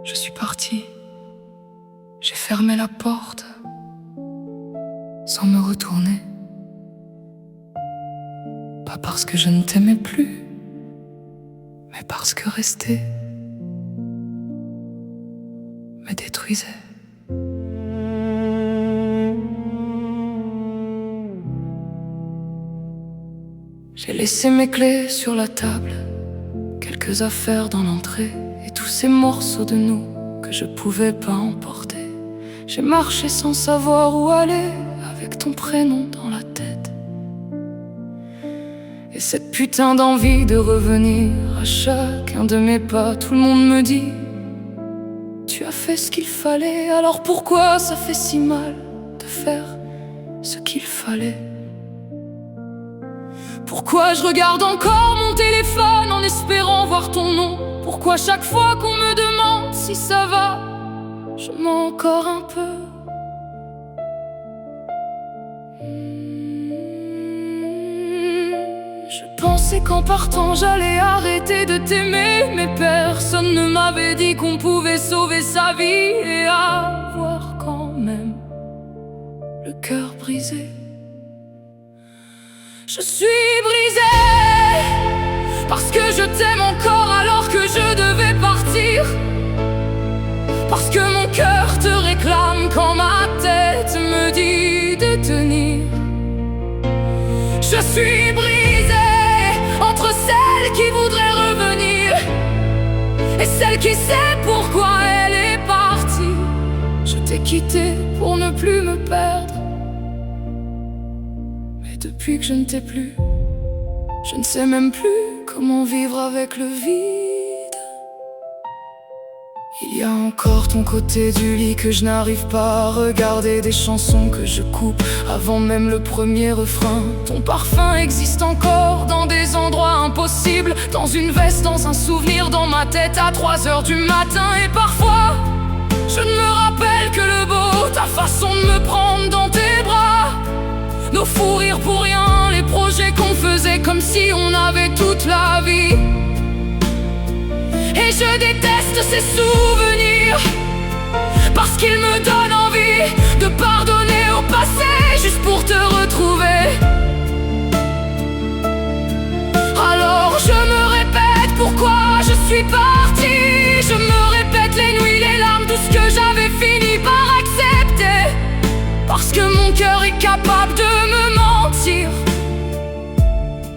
Je suis partie. J'ai fermé la porte sans me retourner. Pas parce que je ne t'aimais plus, mais parce que rester me détruisait. J'ai laissé mes clés sur la table, quelques affaires dans l'entrée et tous ces morceaux de nous que je pouvais pas emporter. J'ai marché sans savoir où aller, avec ton prénom dans la tête. Et cette putain d'envie de revenir à chacun de mes pas. Tout le monde me dit: tu as fait ce qu'il fallait, alors pourquoi ça fait si mal de faire ce qu'il fallait? Pourquoi je regarde encore mon téléphone en espérant voir ton nom? Pourquoi chaque fois qu'on me demande si ça va, je mens encore un peu? Je pensais qu'en partant j'allais arrêter de t'aimer, mais personne ne m'avait dit qu'on pouvait sauver sa vie et avoir quand même le cœur brisé. Je suis brisée parce que je t'aime encore alors que je devais partir, parce que mon cœur te réclame quand ma tête me dit de tenir. Je suis brisée entre celle qui voudrait revenir et celle qui sait pourquoi elle est partie. Je t'ai quitté pour ne plus me perdre, mais depuis que je ne t'ai plus, je ne sais même plus comment vivre avec le vide. Il y a encore ton côté du lit que je n'arrive pas à regarder, des chansons que je coupe avant même le premier refrain. Ton parfum existe encore dans des endroits impossibles, dans une veste, dans un souvenir, dans ma tête à 3 heures du matin. Et parfois, je ne me rappelle que le beau, ta façon de me prendre dans tes bras, nos fous rires pour rien, les projets qu'on faisait comme si on avait toute la vie. Et je déteste ces souvenirs parce qu'ils me donnent envie de pardonner au passé juste pour te retrouver. Alors je me répète pourquoi je suis partie. Je me répète les nuits, les larmes, tout ce que j'avais fini par accepter, parce que mon cœur est capable de me mentir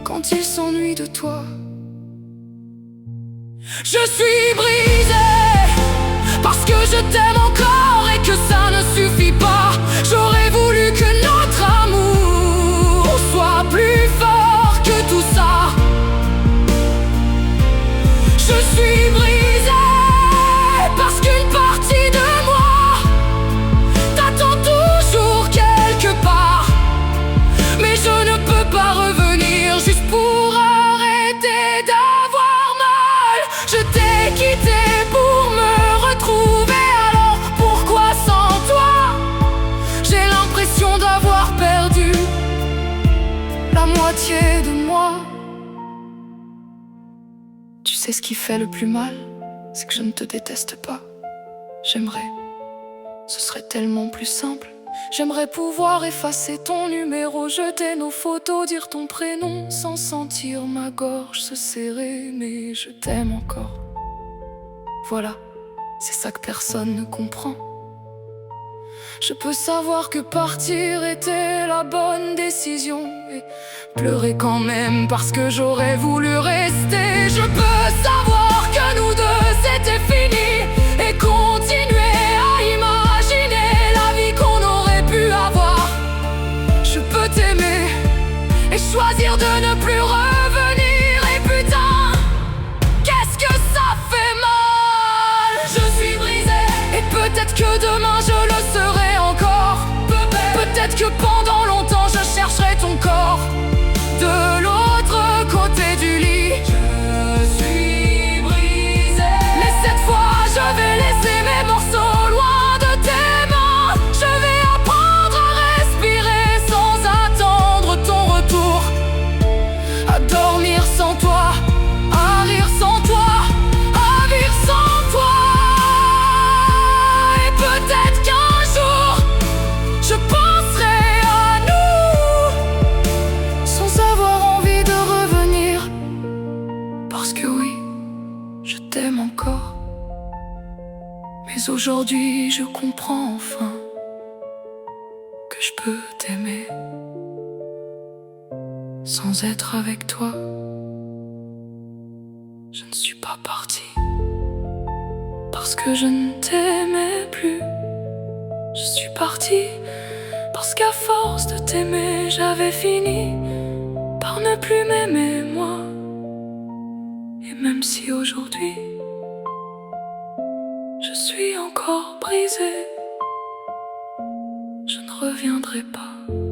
quand il s'ennuie de toi. Je suis brisée parce que je t'aime encore et que ça ne suffit pas. J'aurais voulu que notre amour soit plus fort que tout ça. Je suis brisée parce qu'une partie de moi t'attend toujours quelque part, mais je ne peux pas revenir juste pour arrêter d'avoir mal. Je t'ai quitté pour me retrouver, alors pourquoi sans toi j'ai l'impression d'avoir perdu la moitié de moi? Tu sais ce qui fait le plus mal, c'est que je ne te déteste pas. J'aimerais, ce serait tellement plus simple. J'aimerais pouvoir effacer ton numéro, jeter nos photos, dire ton prénom sans sentir ma gorge se serrer. Mais je t'aime encore. Voilà, c'est ça que personne ne comprend. Je peux savoir que partir était la bonne décision et pleurer quand même parce que j'aurais voulu rester. Je peux savoir que nous deux c'était fini et continuer à imaginer la vie qu'on aurait pu avoir. Je peux t'aimer et choisir de ne plus revenir, et putain, qu'est-ce que ça fait mal. Je suis brisée et peut-être que demain je le serai encore. Peut-être que pendant longtemps je chercherai ton corps de l'autre côté du lit. Je suis Mais aujourd'hui je comprends enfin que je peux t'aimer sans être avec toi. Je ne suis pas partie parce que je ne t'aimais plus. Je suis partie parce qu'à force de t'aimer, j'avais fini par ne plus m'aimer moi. Et même si aujourd'hui je suis encore brisée, je ne reviendrai pas.